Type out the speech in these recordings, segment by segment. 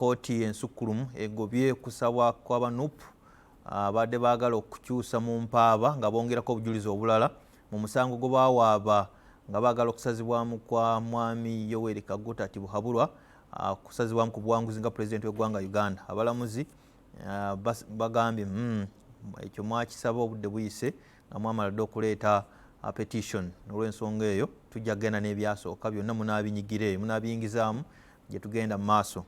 Kooti ensukkulumu egobye kusabwa kw'abanupu abadde baagala okukyusa mu mpaaba nga bongerako obujulizi obulala mu musango gwe baawaaba nga baagala okusazibwamu kwa mwami Yoweri Kaguta Tibuhaburwa kusazibwamu ku buwanguzi nga pulezidenti w'eggwanga Uganda. Abalamuzi bagambye ekyo mwakisaba obudde buyise nga mwamala dde okuleeta petition. Olw'ensonga eyo tujja kugenda n'ebyasooka byonna munaabinyigireyo munaabiyingizaamu gye tugenda mu maaso.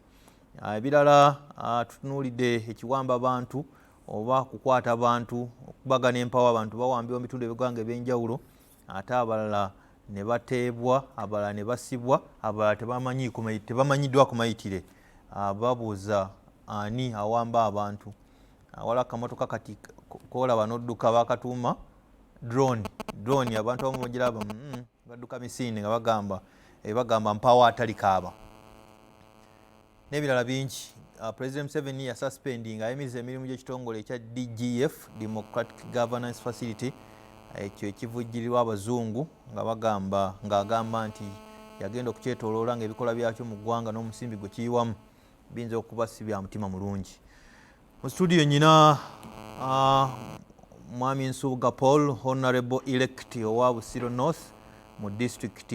Ebirala tutunuulidde ekiwamba abantu oba kukwata abantu okubagana empawa abantu bawambibwa mu bitundu eby'eggwanga eby'enjawulo ate abalala ne bateebwa abalala ne basibwa abalala tebamanyiddwa ku mayitire. Babuuza ani awamba abantu. Wala akamotoka kati koolaba n'odduka bakatuuma drone abantu abamu bagiraba badduka misinde nga bagamba mpawa atali kaaba n'ebirala bingi. President Museveni yasuspendinga ayimiriza emirimu gy'ekitongole ekya DGF Democratic Governance Facility ekyo ekivujjirirwa abazungu ng'agamba nti yagenda okukyetooloola ng'ebikola byakyo mu ggwanga n'omusimbi gwe kiyiwamu biyinza okuba si bya mutima mulungi. Mu studio nyina Mwami Nsubuga Paul, Honorable Elect owa Busiro North mu district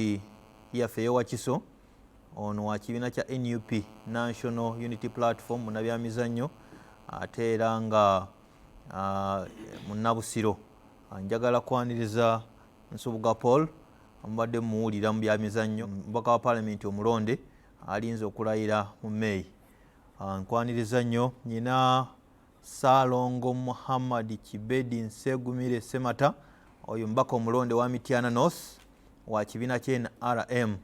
yaffe y'Ewakiso, ono wa kibiina kya NUP National Unity Platform mu nabyamizannyo ate era nga munnabusiro. Njagala kwaniriza Nsubuga Paul amubadde muwulira mu byamizannyo, mubaka wa Parliament omulonde alinze okulayira mu May. Nkwaniriza nnyo nyina Salongo Muhammad Kibedi Nsegumire Semata, oyo mbaka omulonde wa Mityana North wa kibiina kya NRM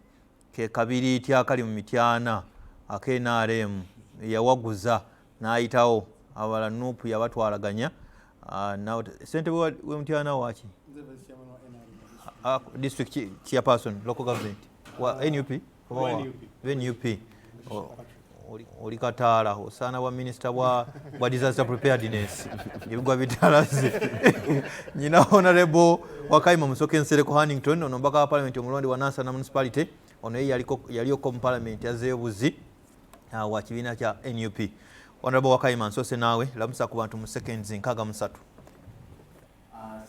ke kabiriiti akali mu Mityana ake NRM yawaguza n'ayitawo abala nupu yabatwalaganya. Ssentebe we Mityana waki district chairperson local government wa NUP oli Kataala osaana bwa minisita bwa disaster preparedness ebigwa bitalaze. Nyina Honorable Wakayima Musoke Nsereko Hannington, ono mbaka wa Parliament omulonde wa Nansana municipality, ono yaliko mu Parliament yazzeeyo buzi wa kibiina kya NUP. Honorable Wakayima, nsose naawe lamusa ku bantu mu seconds 63.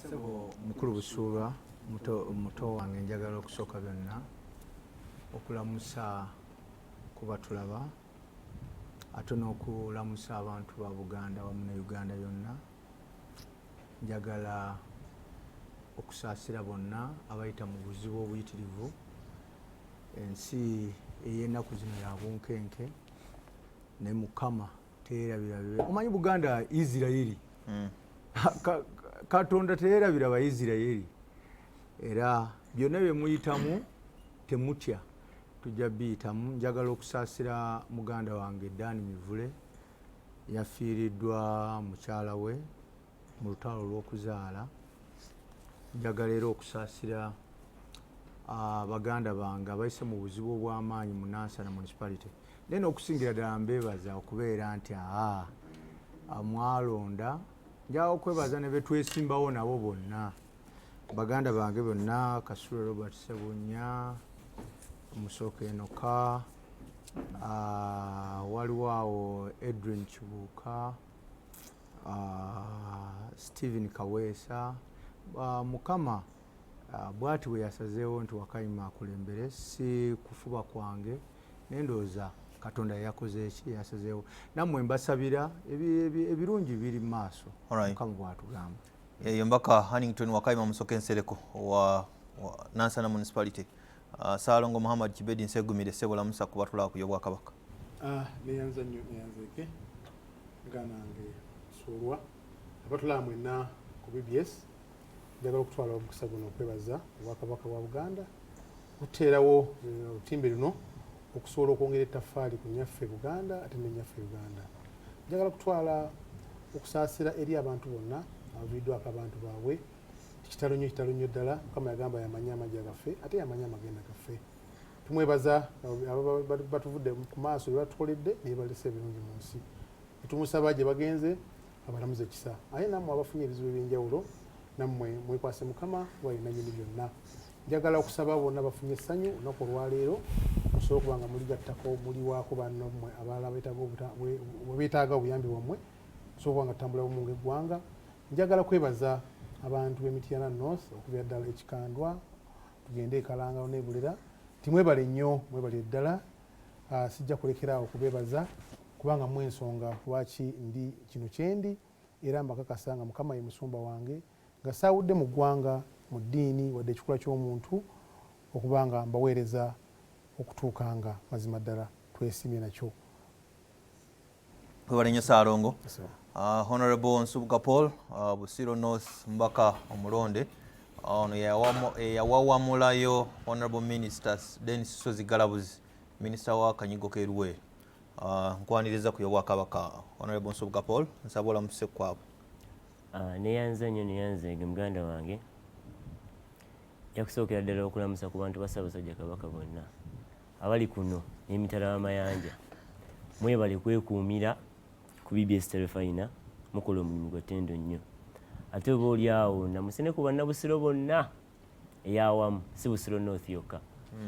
Sebo mukulu Busuulwa muto wange njagala okusooka byonna okulamusa kuba tulaba ate n'okulamusa abantu ba Buganda wamu ne Uganda yonna. Njagala okusaasira bonna abayita mu buzibu obuyitirivu. Ensi ey'ennaku zino ya bunkenke ne Mukama teerabira bibe. Omanyi Buganda Isirayiri Katonda teerabira Abaisirayiri era byonna bye muyitamu temutya tujja biyitamu. Njagala okusaasira muganda wange Dani Mivule, yafiiriddwa mukyala we mu lutalo lw'okuzaala. Njagala era okusaasira baganda bange abayise mu buzibu obw'amaanyi mu Nansana municipality. Naye n'okusingira ddala mbeebaza okubeera nti mwalonda. Njagala okwebaza ne betwesimbawo nabo bonna baganda bange bonna, Kasule Robert Sebunya, Musoke Enoka, waliwo awo Edwin Kibuuka, Stephen Kaweesa. Mukama bw'ati bwe yasazeewo nti Wakayima akulembere, si kufuba kwange n'endooza Katonda yakoze eki yasazeewo. Nammwe mbasabira ebirungi biri mu maaso. Mukama bw'atugamba. Eyo mbaka Hannington Wakayima Musoke Nsereko wa Nansana municipality. Salongo Muhammad Kibedi Nsegumire sebulamusa kuba tulaba ku y'Obwakabaka. Neyanza nnyo neyanzeke nga nange Busuulwa abatulaba mwenna ku BBS. Njagala okutwala omukisa guno okwebaza Obwakabaka bwa Buganda kuteerawo olutimbe luno okusobola okwongera ettaffaali ku nnyaffe Buganda ate n'ennyaffe Uganda. Njagala kutwala okusaasira eri abantu bonna abaviiriddwako abantu baabwe. Kitalo nnyo ddala. Mukama yagamba yamanya amagye gaffe ate yamanya amagenda gaffe. Tumwebaza batuvudde ku maaso bye batukoledde ne balesa ebirungi mu nsi. Tumusaba gye bagenze abalamuze ekisa. Aye nammwe abafunye ebizibu eby'enjawulo nammwe mwekwase Mukama walina nnyini byonna. Njagala okusaba bonna bafunye essanyu olunaku olwaleero musobola okuba nga muligattako muliwaako banno mmwe abalala beetaaga obuyambi bwammwe musobola okuba nga tutambula bumu ng'eggwanga. Njagala kwebaza abantu b'Emityana North okubeera ddala ekikandwa tugende ekalangalo n'ebulera timwebale nnyo mwebale ddala. Sijja kulekeraawo okubeebaza kubanga mu ensonga lwaki ndi kino kyendi era mbakakasa nga Mukama ye musumba wange nga saawudde mu ggwanga mu ddiini wadde ekikula ky'omuntu okuba nga mbaweereza okutuuka nga mazima ddala twesimye nakyo. Kwebale nnyo Ssaalongo. Honorable Nsubuga Paul, Busiro North mbaka omulonde ono yawawamulayo Honorable Ministers Dennis Sozi Galabuzi Minister wa Kanyigo Keruwe nkwaniriza ku Obwakabaka. Honorable Nsubuga Paul nsabola muse kwabo. Neyanza nnyo neyanzege muganda wange yakusookera ddala okulamusa ku bantu ba Ssaabasajja Kabaka bonna abali kuno n'emitala w'amayanja mwebale kwekuumira ku BBS Telefina mukola omulimu gwa ttendo nnyo ate oba oli awo namusene ku bannabusiro bonna eyawamu si Busiro North yokka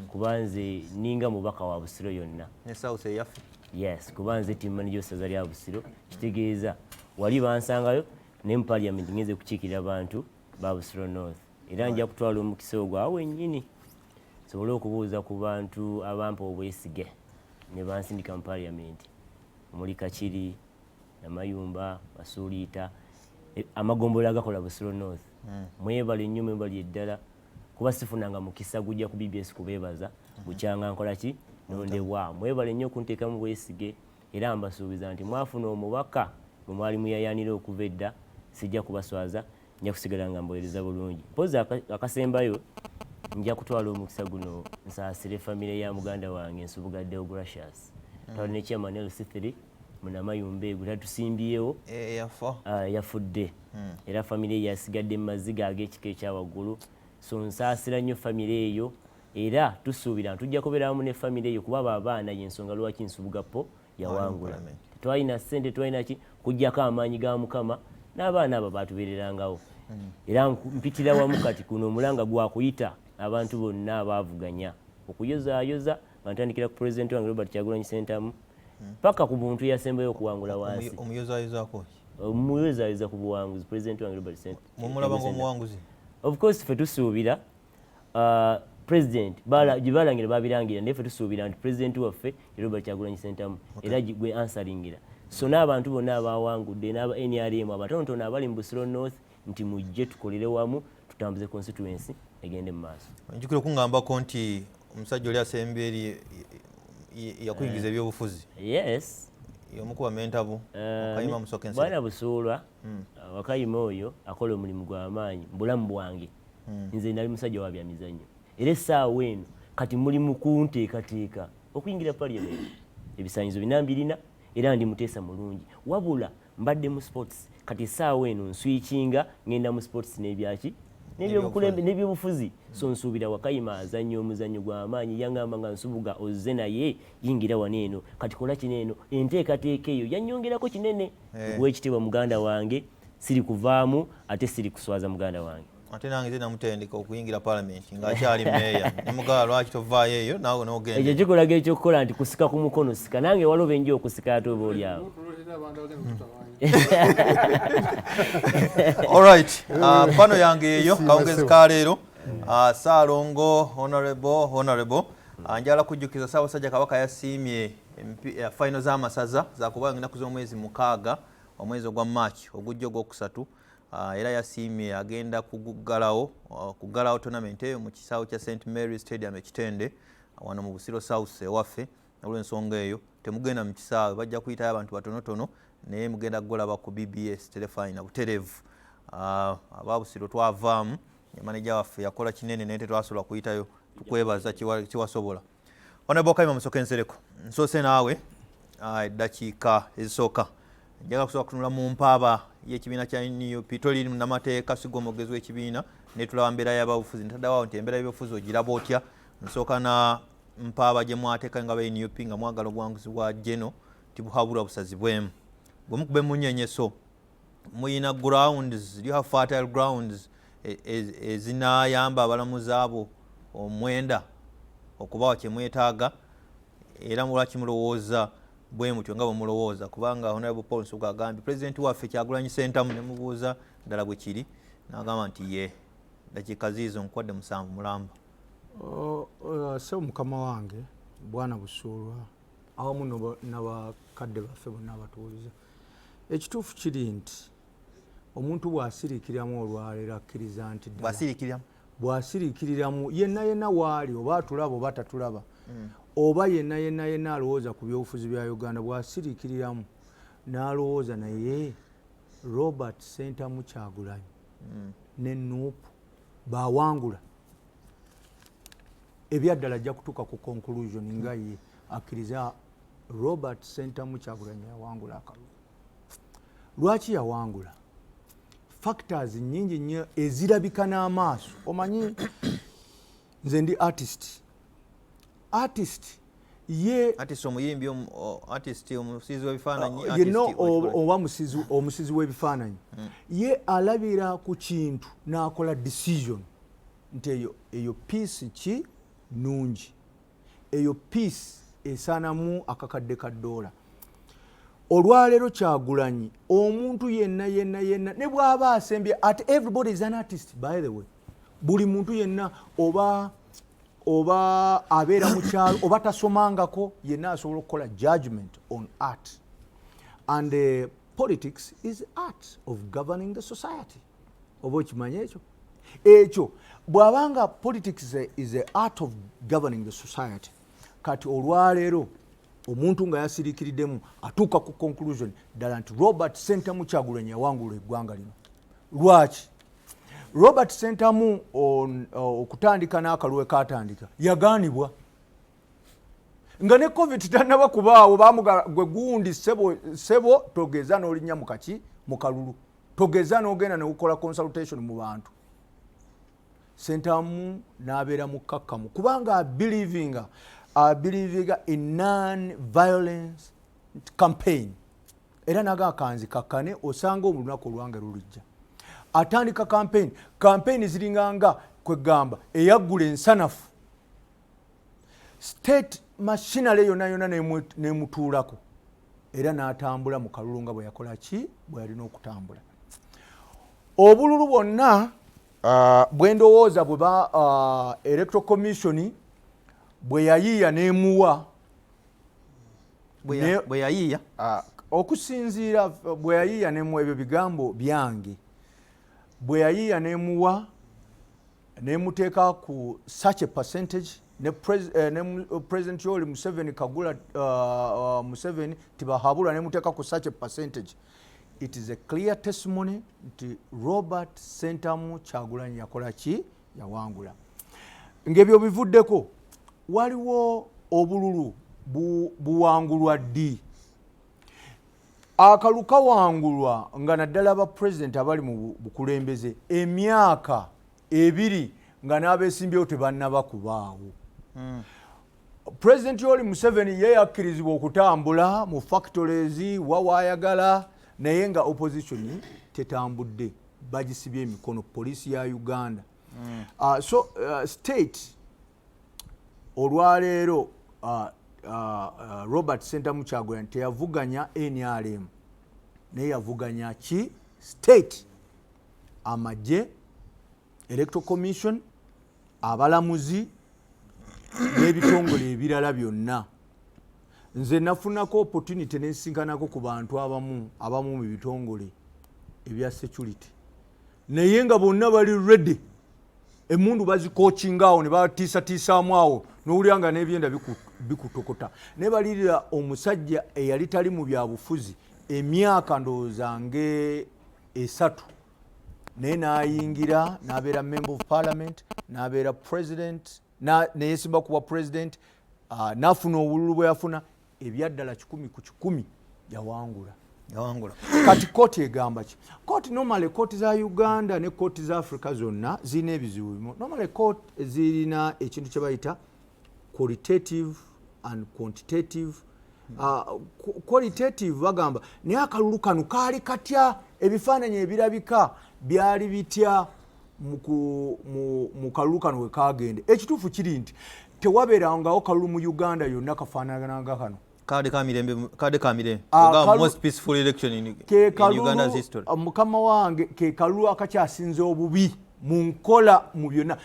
kuba nze ninga mubaka wa Busiro yonna ne South eyaffe. Yes, kuba nze timmanija essaza lya Busiro kitegeeza wali bansangayo ne mu parliament ngeze kukiikirira abantu ba Busiro North era nja kutwala omukisa ogwo awo ennyini sobole okubuuza ku bantu abampa obwesige ne bansindika mu parliament omuli Kakiri Namayumba Basuuliita amagombolola agakola Busiro North. Mwebale nnyo mwebali eddala kuba sifunanga mukisa gujja ku BBS kubeebaza bukyanga nkola ki nondebwa. Mwebale nnyo kunteeka mu bwesige era mbasuubiza nti mwafuna omubaka bwe mwali muyayaanira okuva edda sijja kubaswaza nja kusigala nga mbolereza bulungi. Mpozi akasembayo nja kutwala omukisa guno nsaasire famire ya muganda wange Nsubuga Deogratius twali ne chairman LC3 Munamayumba egwo tatusimbyewo yafudde era famire yasigadde mu maziga ag'ekika ekyawaggulu so nsaasira nnyo famire eyo era tusuubira tujja kubeera wamu ne famire eyo kuba abaana y'ensonga lwaki Nsubuga Po yawangula. Twalina ssente twalina ki kujjako amaanyi ga Mukama n'abaana abo baatubeererangawo era mpitira wamu kati kuno omulanga gwakuyita abantu bonna abaavuganya okuyozaayoza bantandikira ku pulezidenti wange Robert Kyagulanyi Ssentamu paka ku muntu yasembayo okuwangula wansi omuyozaayoza ku buwanguzi pulezidenti wange Robert Ssentamu. Mumulaba ng'omuwanguzi? Of course ffe tusuubira president gye balangira babirangira naye ffe tusuubira nti pulezidenti waffe Robert Kyagulanyi Ssentamu era gwe ansaringira so n'abantu bonna abawangudde n'aba NRM abatonotono abali mu Busiro North nti mujje tukolere wamu tutambuze constituency egende mu maaso. Njukira okungambako nti omusajja oli asemba eri yakuyingiza ebyobufuzi. Yes. Y'omukuba mentabu Wakayima Musoke Nsere. Bwana Busuulwa Wakayima oyo akola omulimu gw'amaanyi mu bulamu bwange. Nze nali musajja wa byamizannyo era essaawa eno kati muli mu kunteekateeka okuyingira parliament ebisaanyizo bina mbirina era ndi muteesa mulungi wabula mbadde mu sports kati essaawa eno nswikinga ngenda mu sports n'ebyaki n'ebyobukulembe n'ebyobufuzi so nsuubira Wakayima azannyo omuzannyo gw'amaanyi yangamba nga Nsubuga ozze naye yingira wano eno kati kola kino eno enteekateeka eyo yannyongerako kinene gw'ekitiibwa muganda wange siri kuvaamu ate siri kuswaza muganda wange. Ate nange nze namutendeka okuyingira parliament ng'akyali meeya nemugala lwaki tovaayo eyo naawe n'ogenda. Ekyo kikolaga ekyokukola nti kusika ku mukono sika nange waloba enjo okusika ate oba oli awo. Alright, pano yange eyo kawungezi ka leero Ssaalongo honorable njala kujjukiza Ssaabasajja Kabaka yasiimye final z'amasaza zakuba ennaku z'omwezi 6 omwezi ogwa March ogujja ogwokusatu era yasiimye agenda kuggalawo tournament eyo mu kisaawe kya St Mary's Stadium ekitende wano mu Busiro South ewaffe olw'ensonga eyo temugenda mu kisaawe bajja kuyitayo abantu batonotono naye mugenda kugolaba ku BBS Telefina butereevu. Aba Busiro twavaamu manager waffe yakola kinene naye tetwasobola kuyitayo tukwebaza kiwasobola. Honorable Wakayima Musoke Nsereko nsoose naawe eddakiika ezisooka njaga kusobola kutunula mu mpaaba y'ekibiina kya NUP toli namateeka sigo omugezi w'ekibiina ne tulaba mbeera y'ababufuzi ntaddawo nti embeera y'ebyobufuzi ogiraba otya nsooka na mpaaba gye mwateeka nga ba NUP nga mwagala obuwanguzi bwa Geno tibuhabulwa busazibwemu bwe mukube munnyenyeso muyina grounds you have fertile grounds ezinayamba abalamuzi abo omwenda okubawa kye mwetaaga era mulwaki mulowooza bwe mutyo nga bwemulowooza kubanga Honorable Paul Nsuga agambye pulezidenti waffe Kyagulanyi Ssentamu ne mubuuza ddala bwe kiri n'agamba nti ye dakiika ziizo nkwadde 7 mulamba. So mukama wange bwana Busuulwa awamu n'abakadde baffe bonna abatuwuliza, ekituufu kiri nti omuntu bw'asiriikiramu olwaleero akkiriza nti bw'asiriikiriramu yenna waali oba atulaba oba tatulaba oba yenna alowooza ku byobufuzi bya Uganda bw'asiriikiriramu n'alowooza naye Robert Ssentamu Kyagulanyi ne Nuupu bawangula ebyaddala ajja kutuuka ku conclusion nga ye akkiriza Robert Ssentamu Kyagulanyi yawangula akalulu. Lwaki yawangula? Factors nyingi nnyo ezirabika n'amaaso. Omanyi nze ndi artist omuyimbi omusizi w'ebifaananyi oba omusizi w'ebifaananyi ye alabira ku kintu n'akola decision nti eyo piece ki nungi, eyo piece esaanamu akakadde ka $. Olwaleero Kyagulanyi omuntu yenna ne bw'aba asembye at everybody is an artist by the way, buli muntu yenna oba abeera mu kyalo oba tasomangako yenna asobola okukola judgment on art, and politics is art of governing the society. Oba okimanya ekyo bw'abanga politics is a art of governing the society, kati olwaleero omuntu nga yasiriikiriddemu atuuka ku conclusion ddala nti Robert Ssentamu Kyagulanyi yawangula eggwanga lino. Lwaki? Robert Ssentamu okutandika n'akalulu katandika yagaanibwa nga ne COVID tannaba kubaawo, gwe gundi sebo togeza n'olinnya mu kalulu, togeza n'ogenda n'okukola consultation mu bantu. Ssentamu n'abeera mukkakkamu kubanga believinga in non-violence campaign, era nagakanzi kakkane osanga olunaku olwange lulijja atandika campaign ziringanga kwegamba eyaggula ensanafu state machinery yonna nemutuulako, era n'atambula mu kalulu nga bwe yakola ki bwe yalina okutambula. Obululu bwonna bwe ndowooza bwe ba electoral commission bwe yayiiya nemuwa bwe yayiiya okusinziira bwe yayiiya nemuwa, ebyo bigambo byange, bwe yayiiya nemuwa nemuteeka ku such a percentage ne President Yoweri Museveni Kagula Museveni tibahabula nemuteeka ku such a percentage. It is a clear testimony nti Robert Ssentamu Kyagulanyi yakola ki? Yawangula. Ng'ebyo bivuddeko waliwo obululu buwangulwa ddi. Akalulu kawangulwa nga naddala aba president abali mu bukulembeze emyaka 2 nga n'abeesimbyewo tebannaba kubaawo. President Yoweri Museveni ye yakkirizibwa okutambula mu factories wawaayagala, naye nga opposition tetambudde, bagisibye emikono poliisi ya Uganda. State olwaleero Robert Ssentamu Kyagulanyi teyavuganya NRM naye yavuganya ki? State, amagye, electoral commission, abalamuzi n'ebitongole ebirala byonna. Nze nafunako opportunity nensinkanako ku bantu abamu mu bitongole ebya security, naye nga bonna bali ready, emundu bazikoochingawo ne batiisatiisaamu awo n'owulira nga n'ebyenda bikutokota. Ne balirira omusajja eyali tali mu byabufuzi emyaka ndowooza nge3 naye n'ayingira n'abeera member of parliament, n'abeera president, neyesimba kuba president, n'afuna obululu bwe yafuna, ebyaddala 100 ku 100 yawangula. Kati kooti egamba ki? Kooti normally kooti za Uganda ne kooti za Africa zonna zirina ebizibu bimu. Normally kooti zirina ekintu kye bayita qualitative and quantitative. Qualitative bagamba naye akalulu kano kaali katya, ebifaananyi ebirabika byali bitya mu kalulu kano we kagende. Ekituufu kiri nti tewabeerangawo kalulu mu Uganda yonna kafaanananga kano. Kade kamirembe. Most peaceful election in Uganda's history. Mukama wange ke kalulu akakyasinze obubi mu nkola mu byonna.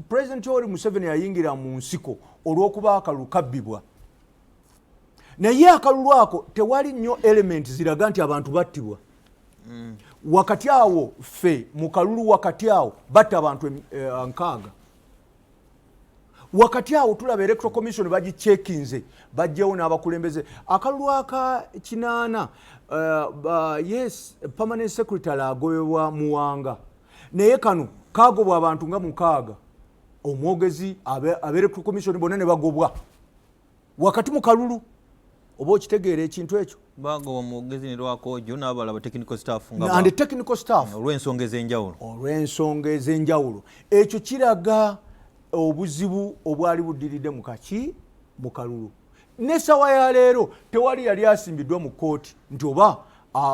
President Yoweri Museveni yayingira mu nsiko olw'okuba akalulu kabbibwa. Naye akalulu ako tewali nnyo element ziraga nti abantu battibwa. Wakati awo ffe mu kalulu wakati awo batta abantu 6. Wakati awo tulaba electoral commission bagichekinze bajjewo n'abakulembeze. Akalulu aka 8 yes permanent secretary agobebwa Muwanga. Naye kano kagobwa abantu nga 6. Omwogezi electoral commission bonna ne bagobwa wakati mu kalulu. Oba okitegeera ekintu ekyo? Bagoba omwogezi ne Lwakojo n'abalaba technical staff and technical staff olw'ensonga ez'enjawulo. Ekyo kiraga obuzibu obwali buddiridde mu kalulu. N'essawa ya leero tewali yali asimbiddwa mu kooti nti oba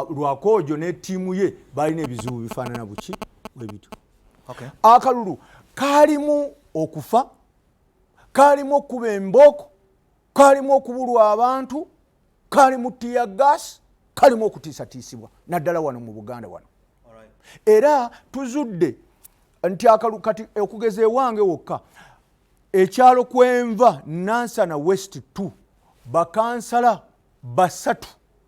Lwakojo ne ttiimu ye balina ebizibu bifaanana buki bwe bityo. Akalulu kaalimu okufa, kaalimu okuba embooko, kaalimu okubulwa abantu, kaalimu tear gas, kaalimu okutiisatiisibwa naddala wano mu Buganda wano. Era tuzudde nti akalulu kati okugeza ewange wokka ekyalo kwenva Nansana West 2 bakansala 3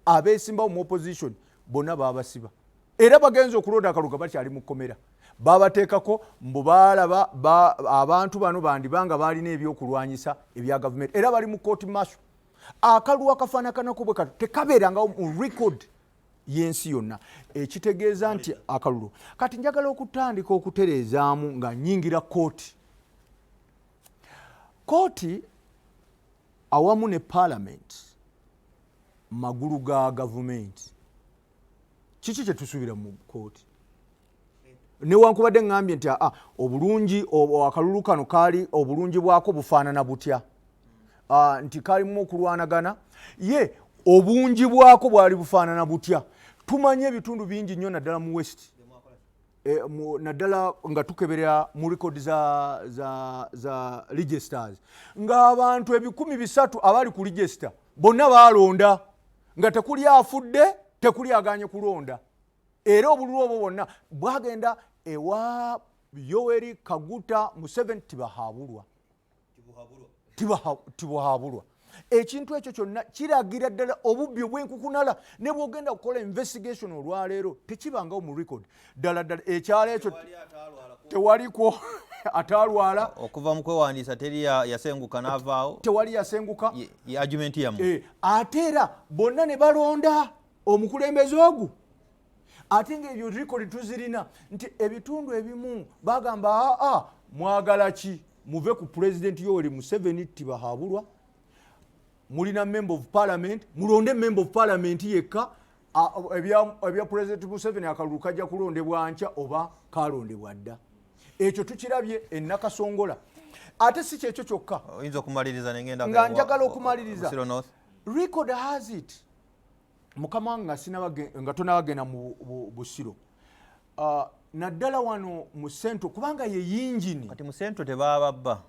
abeesimbawo mu opposition bonna babasiba. Era bagenza okulonda akaluga bakyali mu kkomera. Babateekako mbu baalaba abantu bano bandibanga balina ebyokulwanyisa ebya gavumenti era bali mu court martial. Akalulu akafaanakanako bwe kato tekabeerangawo mu record y'ensi yonna. Ekitegeeza nti akalulu kati njagala okutandika okutereezaamu nga nnyingira kooti awamu ne parliament magulu ga gavumenti. Kiki kye tusuubira mu kooti? Newankubadde ngambye nti obulungi akalulu kano kaali obulungi bwako bufaanana butya, nti kalimu okulwanagana, ye obungi bwako bwali bufaanana butya. Tumanye ebitundu bingi nnyo naddala mu west, naddala nga tukeberera mu record za registers ng'abantu 300 abali ku register bonna baalonda nga tekuli afudde tekuli aganye kulonda. Era obululu obwo bwonna bwagenda ewa Yoweri Kaguta Museveni tibuhabulwa. Ekintu ekyo kyonna kiragira ddala obubbi obw'enkukunala. Ne bwogenda okukola investigation olwaleero tekibangawo mu record. Ddala ekyalo ekyo tewaliko ataalwala. Okuva mu kwewandiisa teri yasenguka n'avaawo. Tewali yasenguka. Argument yamu. Ate era bonna ne balonda omukulembeze ogu. Ate ng'ebyo record tuzirina nti ebitundu ebimu bagamba mwagala ki muve ku President Yoweri Museveni tibahabulwa. Mulina member of parliament, mulonde member of parliament yekka. Ebya President Museveni akalulu kajja kulondebwa nkya oba kalondebwa dda. Ekyo tukirabye ennakasongola. Ate si kyekyo kyokka. Oyinza okumaliriza n'engenda nga njagala okumaliriza. Record has it. Mukama nga tonabagenda mu Busiro. Naddala wano mu Central kubanga ye yingini. Kati mu Central tebababba.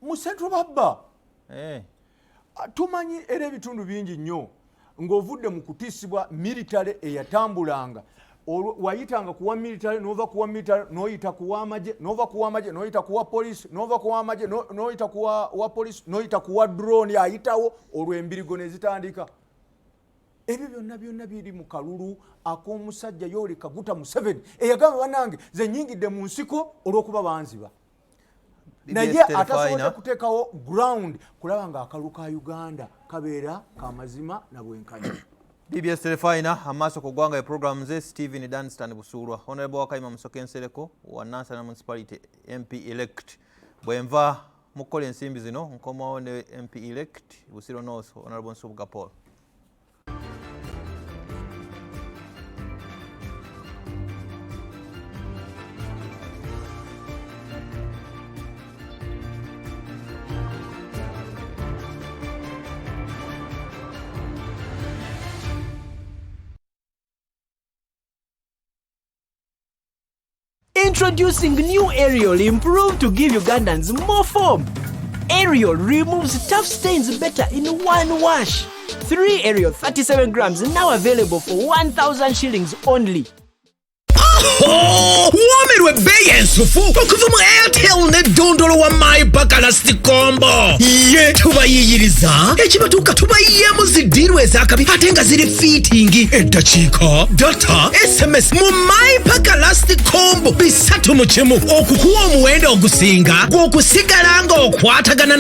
Mu Central babba. Tumanyi era ebitundu bingi nnyo ng'ovudde mu kutiisibwa military eyatambulanga. Wayitanga kuwa military n'ova kuwa military n'oyita kuwa amagye, n'ova kuwa amagye n'oyita kuwa police, n'ova kuwa amagye n'oyita kuwa police, n'oyita kuwa drone ayitawo olw'embirigo ne zitandika. Ebyo byonna biri mu kalulu ak'omusajja Yoweri Kaguta Museveni eyagamba bannange ze nnyingidde mu nsiko olw'okuba banziba. Naye atasobola kuteekawo ground kulaba nga akalulu ka Uganda kabeera kamazima na bwenkanya. BBS Telefina amaaso ku ggwanga program ze Stephen Dunstan Busuulwa Honorable Wakayima Musoke Nsereko wa Nansana Municipality MP elect bwenva mu kukola ensimbi zino nkomawo ne MP elect Busiro North Honorable Nsubuga Paul. Introducing new aerial improved to give Ugandans more foam. Ariel removes tough stains better in one wash. 3 Ariel 37 grams now available for 1,000 shillings only. Womerwe bei ensufu okuva mu Airtel ne dondolo wa my bakalasti combo ye tubayiyiriza ekibatuuka tubayiyemu zidirwe ezakabi ate nga ziri fitting eddakiika data SMS mu my bakalasti combo bisatu mu kimu okukuwa omuwendo ogusinga gw'okusigala nga okwatagana